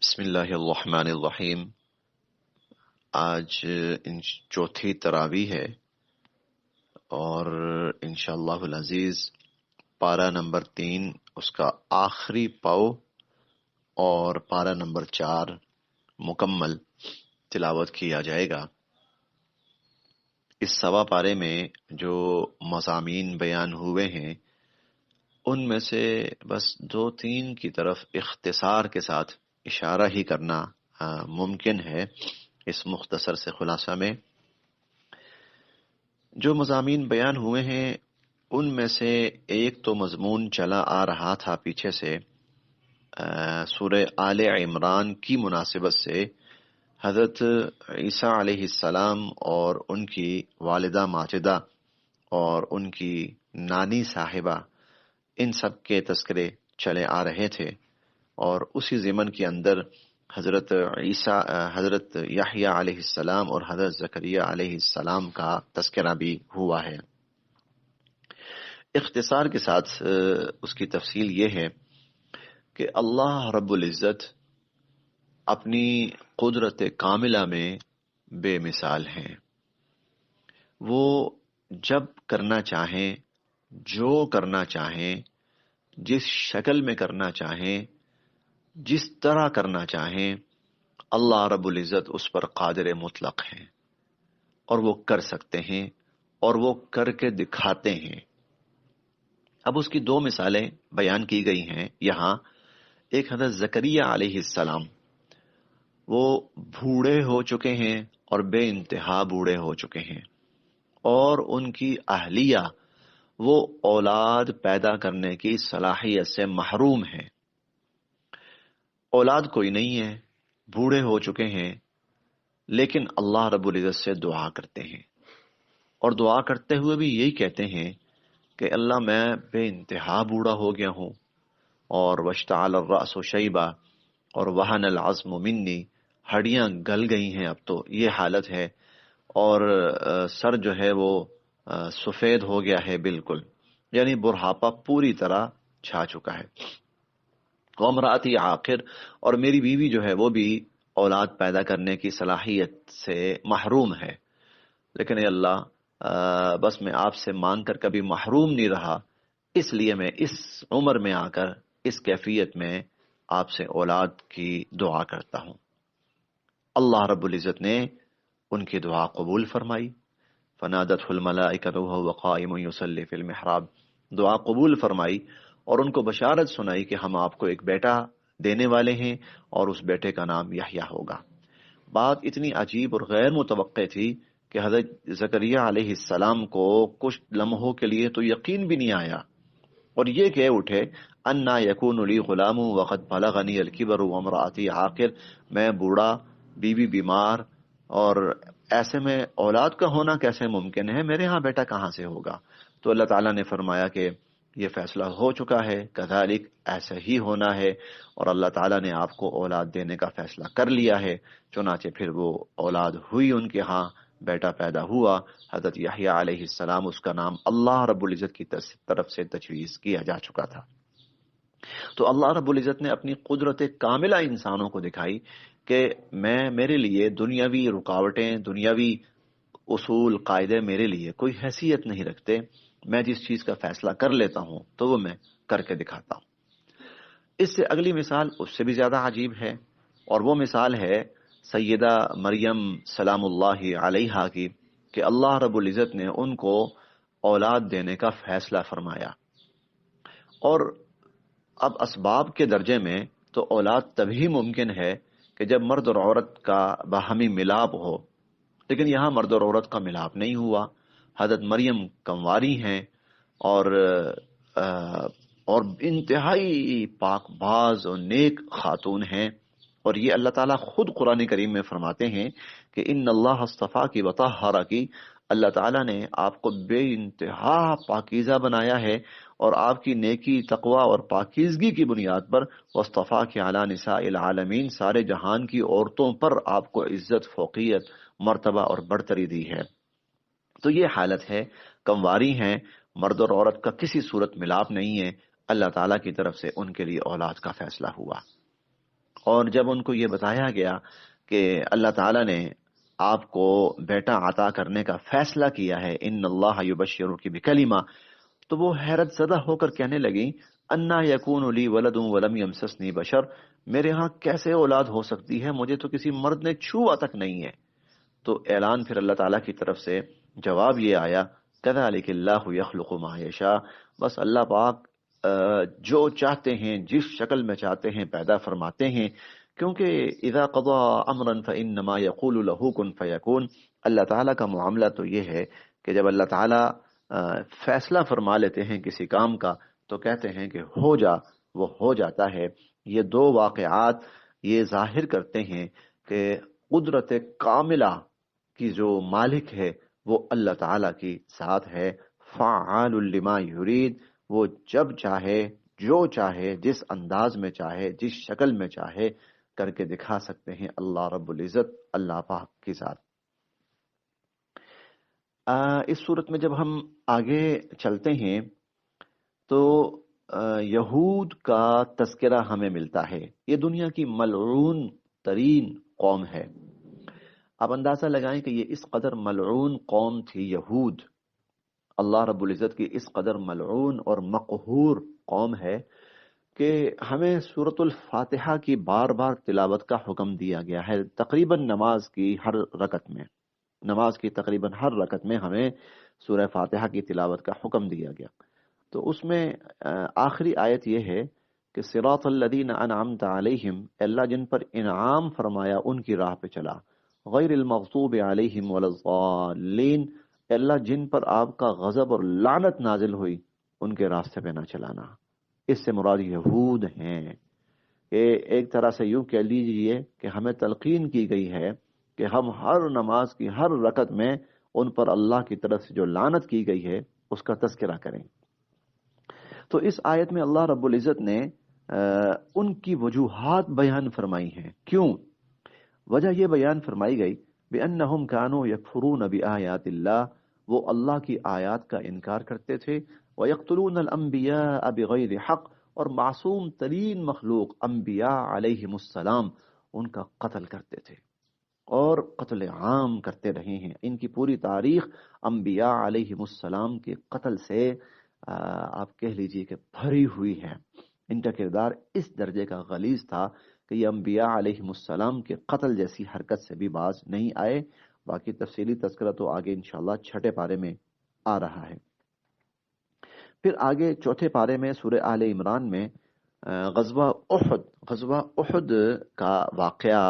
بسم اللہ الرحمن الرحیم۔ آج چوتھی تراویح ہے اور انشاءاللہ العزیز پارہ نمبر 3 اس کا آخری پاؤ اور پارہ نمبر 4 مکمل تلاوت کیا جائے گا۔ اس سوا پارے میں جو مضامین بیان ہوئے ہیں ان میں سے بس 2-3 کی طرف اختصار کے ساتھ اشارہ ہی کرنا ممکن ہے اس مختصر سے خلاصہ میں۔ جو مضامین بیان ہوئے ہیں ان میں سے ایک تو مضمون چلا آ رہا تھا پیچھے سے، سورہ آل عمران کی مناسبت سے حضرت عیسیٰ علیہ السلام اور ان کی والدہ ماجدہ اور ان کی نانی صاحبہ، ان سب کے تذکرے چلے آ رہے تھے، اور اسی ضمن کے اندر حضرت یحییٰ علیہ السلام اور حضرت زکریا علیہ السلام کا تذکرہ بھی ہوا ہے۔ اختصار کے ساتھ اس کی تفصیل یہ ہے کہ اللہ رب العزت اپنی قدرت کاملہ میں بے مثال ہیں۔ وہ جب کرنا چاہیں، جو کرنا چاہیں، جس شکل میں کرنا چاہیں، جس طرح کرنا چاہیں، اللہ رب العزت اس پر قادر مطلق ہیں اور وہ کر سکتے ہیں اور وہ کر کے دکھاتے ہیں۔ اب اس کی 2 مثالیں بیان کی گئی ہیں یہاں۔ ایک حضرت زکریا علیہ السلام، وہ بوڑھے ہو چکے ہیں اور بے انتہا بوڑھے ہو چکے ہیں، اور ان کی اہلیہ وہ اولاد پیدا کرنے کی صلاحیت سے محروم ہیں۔ اولاد کوئی نہیں ہے، بوڑھے ہو چکے ہیں، لیکن اللہ رب العزت سے دعا کرتے ہیں، اور دعا کرتے ہوئے بھی یہی کہتے ہیں کہ اللہ میں بے انتہا بوڑھا ہو گیا ہوں، اور واشتعل الرأس شیبا اور وہن العظم منی، ہڈیاں گل گئی ہیں، اب تو یہ حالت ہے، اور سر جو ہے وہ سفید ہو گیا ہے بالکل، یعنی بڑھاپا پوری طرح چھا چکا ہے۔ وامرأتی عاقر، اور میری بیوی جو ہے وہ بھی اولاد پیدا کرنے کی صلاحیت سے محروم ہے، لیکن اے اللہ بس میں آپ سے مانگ کر کبھی محروم نہیں رہا، اس لیے میں اس عمر میں آ کر اس کیفیت میں آپ سے اولاد کی دعا کرتا ہوں۔ اللہ رب العزت نے ان کی دعا قبول فرمائی۔ فنادته الملائکۃ وهو قائم یصلی فی المحراب، دعا قبول فرمائی اور ان کو بشارت سنائی کہ ہم آپ کو ایک بیٹا دینے والے ہیں اور اس بیٹے کا نام یحییٰ ہوگا۔ بات اتنی عجیب اور غیر متوقع تھی کہ حضرت زکریا علیہ السلام کو کچھ لمحوں کے لیے تو یقین بھی نہیں آیا، اور یہ کہہ اٹھے انا یکون لی غلام وقد بلغنی الکبر وامرأتی عاقر، میں بوڑھا، بیوی بیمار، اور ایسے میں اولاد کا ہونا کیسے ممکن ہے، میرے ہاں بیٹا کہاں سے ہوگا؟ تو اللہ تعالیٰ نے فرمایا کہ یہ فیصلہ ہو چکا ہے، کذالک، ایسا ہی ہونا ہے، اور اللہ تعالیٰ نے آپ کو اولاد دینے کا فیصلہ کر لیا ہے۔ چنانچہ پھر وہ اولاد ہوئی، ان کے ہاں بیٹا پیدا ہوا، حضرت یحییٰ علیہ السلام، اس کا نام اللہ رب العزت کی طرف سے تجویز کیا جا چکا تھا۔ تو اللہ رب العزت نے اپنی قدرت کاملہ انسانوں کو دکھائی کہ میرے لیے دنیاوی رکاوٹیں، دنیاوی اصول، قاعدے میرے لیے کوئی حیثیت نہیں رکھتے، میں جس چیز کا فیصلہ کر لیتا ہوں تو وہ میں کر کے دکھاتا ہوں۔ اس سے اگلی مثال اس سے بھی زیادہ عجیب ہے، اور وہ مثال ہے سیدہ مریم سلام اللہ علیہا کی، کہ اللہ رب العزت نے ان کو اولاد دینے کا فیصلہ فرمایا۔ اور اب اسباب کے درجے میں تو اولاد تبھی ممکن ہے کہ جب مرد اور عورت کا باہمی ملاپ ہو، لیکن یہاں مرد اور عورت کا ملاپ نہیں ہوا۔ حضرت مریم کنواری ہیں اور انتہائی پاک باز اور نیک خاتون ہیں، اور یہ اللہ تعالیٰ خود قرآن کریم میں فرماتے ہیں کہ ان اللہ اصطفیٰ کی وطہرہ کی، اللہ تعالیٰ نے آپ کو بے انتہا پاکیزہ بنایا ہے، اور آپ کی نیکی، تقوی اور پاکیزگی کی بنیاد پر واصطفیٰ کی علی نساء العالمین، سارے جہان کی عورتوں پر آپ کو عزت، فوقیت، مرتبہ اور برتری دی ہے۔ تو یہ حالت ہے، کنواری ہیں، مرد اور عورت کا کسی صورت ملاپ نہیں ہے، اللہ تعالیٰ کی طرف سے ان کے لیے اولاد کا فیصلہ ہوا۔ اور جب ان کو یہ بتایا گیا کہ اللہ تعالیٰ نے آپ کو بیٹا عطا کرنے کا فیصلہ کیا ہے، ان اللہ یبشرک بکلمہ، تو وہ حیرت زدہ ہو کر کہنے لگیں انا یکون لی ولد ولم یمسسنی بشر، میرے ہاں کیسے اولاد ہو سکتی ہے، مجھے تو کسی مرد نے چھوا تک نہیں ہے۔ تو اعلان پھر اللہ تعالیٰ کی طرف سے جواب یہ آیا کذالک اللہ یخلق ما یشاء، بس اللہ پاک جو چاہتے ہیں جس شکل میں چاہتے ہیں پیدا فرماتے ہیں، کیونکہ اذا قضا امرا فانما یقول له کن فیکون، اللہ تعالیٰ کا معاملہ تو یہ ہے کہ جب اللہ تعالیٰ فیصلہ فرما لیتے ہیں کسی کام کا تو کہتے ہیں کہ ہو جا، وہ ہو جاتا ہے۔ یہ دو واقعات یہ ظاہر کرتے ہیں کہ قدرت کاملہ کی جو مالک ہے وہ اللہ تعالیٰ کی ذات ہے، فعال لما یرید، وہ جب چاہے جو چاہے جس انداز میں چاہے جس شکل میں چاہے کر کے دکھا سکتے ہیں اللہ رب العزت، اللہ پاک کی ذات۔ اس صورت میں جب ہم آگے چلتے ہیں تو یہود کا تذکرہ ہمیں ملتا ہے، یہ دنیا کی ملعون ترین قوم ہے۔ آپ اندازہ لگائیں کہ یہ اس قدر ملعون قوم تھی یہود، اللہ رب العزت کی اس قدر ملعون اور مقہور قوم ہے کہ ہمیں سورۃ الفاتحہ کی بار بار تلاوت کا حکم دیا گیا ہے، تقریباً نماز کی ہر رکعت میں ہمیں سورہ فاتحہ کی تلاوت کا حکم دیا گیا۔ تو اس میں آخری آیت یہ ہے کہ صراط الذین انعمت علیہم، اللہ جن پر انعام فرمایا ان کی راہ پہ چلا، غیر المغضوب علیہم ولا الضالین، اللہ جن پر آپ کا غضب اور لعنت نازل ہوئی ان کے راستے پہ نہ چلانا۔ اس سے مراد یہود ہیں کہ ایک طرح سے یوں کہہ لیجئے کہ ہمیں تلقین کی گئی ہے کہ ہم ہر نماز کی ہر رکعت میں ان پر اللہ کی طرف سے جو لعنت کی گئی ہے اس کا تذکرہ کریں۔ تو اس آیت میں اللہ رب العزت نے ان کی وجوہات بیان فرمائی ہیں۔ کیوں؟ وجہ یہ بیان فرمائی گئی بِأَنَّهُمْ كَانُوا يَكْفُرُونَ بِآيَاتِ اللَّهِ، وہ اللہ کی آیات کا انکار کرتے تھے، وَيَقْتُلُونَ الْأَنْبِيَاءَ بِغَيْرِ حق، اور معصوم ترین مخلوق انبیاء علیہم السلام ان کا قتل کرتے تھے اور قتل عام کرتے رہے ہیں۔ ان کی پوری تاریخ انبیاء علیہم السلام کے قتل سے آپ کہہ لیجئے کہ بھری ہوئی ہے۔ ان کا کردار اس درجے کا غلیظ تھا کہ یہ انبیاء علیہم السلام کے قتل جیسی حرکت سے بھی باز نہیں آئے۔ باقی تفصیلی تذکرہ تو آگے انشاءاللہ 6 پارے میں آ رہا ہے۔ پھر آگے 4 پارے میں سورہ آل عمران میں غزوہ احد کا واقعہ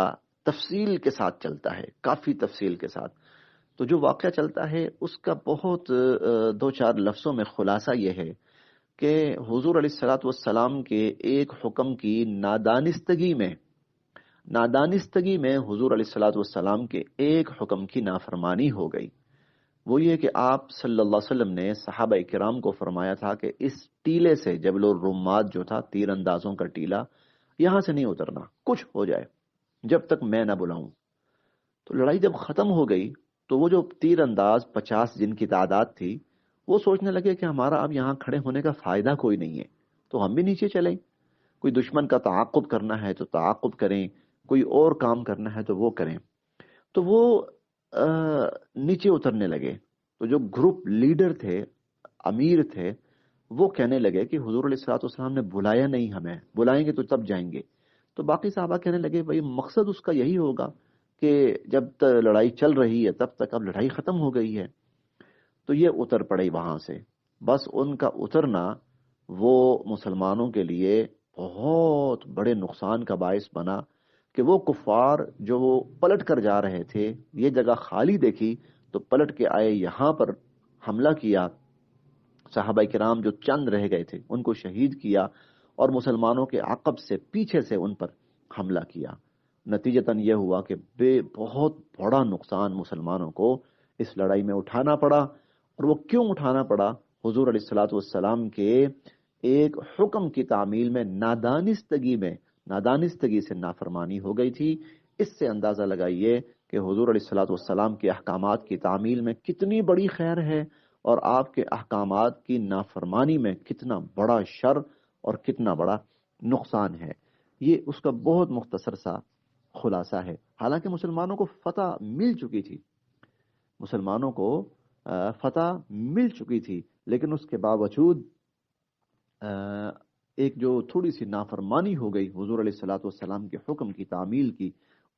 تفصیل کے ساتھ چلتا ہے، کافی تفصیل کے ساتھ۔ تو جو واقعہ چلتا ہے اس کا بہت 2-4 لفظوں میں خلاصہ یہ ہے کہ حضور علیہ الصلوۃ والسلام کے ایک حکم کی نادانستگی میں حضور علیہ الصلوۃ والسلام کے ایک حکم کی نافرمانی ہو گئی۔ وہ یہ کہ آپ صلی اللہ علیہ وسلم نے صحابہ کرام کو فرمایا تھا کہ اس ٹیلے سے، جبل الرمات جو تھا تیر اندازوں کا ٹیلا، یہاں سے نہیں اترنا، کچھ ہو جائے جب تک میں نہ بلاؤں۔ تو لڑائی جب ختم ہو گئی تو وہ جو تیر انداز 50 جن کی تعداد تھی وہ سوچنے لگے کہ ہمارا اب یہاں کھڑے ہونے کا فائدہ کوئی نہیں ہے، تو ہم بھی نیچے چلیں، کوئی دشمن کا تعاقب کرنا ہے تو تعاقب کریں، کوئی اور کام کرنا ہے تو وہ کریں۔ تو وہ نیچے اترنے لگے۔ تو جو گروپ لیڈر تھے، امیر تھے، وہ کہنے لگے کہ حضور علیہ الصلوۃ والسلام نے بلایا نہیں، ہمیں بلائیں گے تو تب جائیں گے۔ تو باقی صحابہ کہنے لگے بھائی مقصد اس کا یہی ہوگا کہ جب تک لڑائی چل رہی ہے تب تک، اب لڑائی ختم ہو گئی ہے۔ تو یہ اتر پڑے وہاں سے۔ بس ان کا اترنا وہ مسلمانوں کے لیے بہت بڑے نقصان کا باعث بنا کہ وہ کفار جو وہ پلٹ کر جا رہے تھے، یہ جگہ خالی دیکھی تو پلٹ کے آئے، یہاں پر حملہ کیا، صحابہ کرام جو چند رہ گئے تھے ان کو شہید کیا، اور مسلمانوں کے عقب سے پیچھے سے ان پر حملہ کیا۔ نتیجتاً یہ ہوا کہ بہت بڑا نقصان مسلمانوں کو اس لڑائی میں اٹھانا پڑا۔ اور وہ کیوں اٹھانا پڑا؟ حضور علیہ الصلوۃ والسلام کے ایک حکم کی تعمیل میں نادانستگی سے نافرمانی ہو گئی تھی۔ اس سے اندازہ لگائیے کہ حضور علیہ الصلوۃ والسلام کے احکامات کی تعمیل میں کتنی بڑی خیر ہے، اور آپ کے احکامات کی نافرمانی میں کتنا بڑا شر اور کتنا بڑا نقصان ہے۔ یہ اس کا بہت مختصر سا خلاصہ ہے۔ حالانکہ مسلمانوں کو فتح مل چکی تھی، مسلمانوں کو فتح مل چکی تھی، لیکن اس کے باوجود ایک جو تھوڑی سی نافرمانی ہو گئی حضور علیہ الصلوۃ والسلام کے حکم کی تعمیل کی،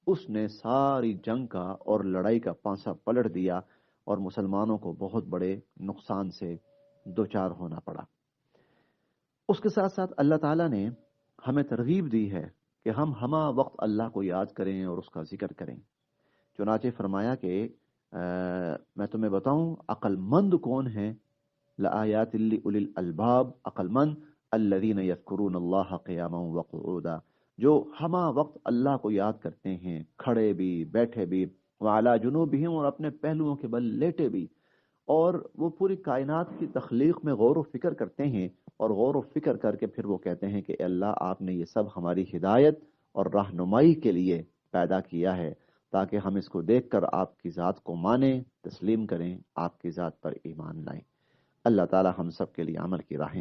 اس نے ساری جنگ کا اور لڑائی کا پانسا پلٹ دیا اور مسلمانوں کو بہت بڑے نقصان سے دوچار ہونا پڑا۔ اس کے ساتھ ساتھ اللہ تعالیٰ نے ہمیں ترغیب دی ہے کہ ہم ہمہ وقت اللہ کو یاد کریں اور اس کا ذکر کریں۔ چنانچہ فرمایا کہ میں تمہیں بتاؤں عقل مند کون ہے، لآیات لأولی الالباب، عقل مند الذین یذکرون اللہ قیاما وقعودا، جو ہمہ وقت اللہ کو یاد کرتے ہیں، کھڑے بھی، بیٹھے بھی، وعلی جنوبہم، اور اپنے پہلوؤں کے بل لیٹے بھی، اور وہ پوری کائنات کی تخلیق میں غور و فکر کرتے ہیں، اور غور و فکر کر کے پھر وہ کہتے ہیں کہ اللہ آپ نے یہ سب ہماری ہدایت اور رہنمائی کے لیے پیدا کیا ہے، تاکہ ہم اس کو دیکھ کر آپ کی ذات کو مانیں، تسلیم کریں، آپ کی ذات پر ایمان لائیں۔ اللہ تعالی ہم سب کے لیے عمل کی راہیں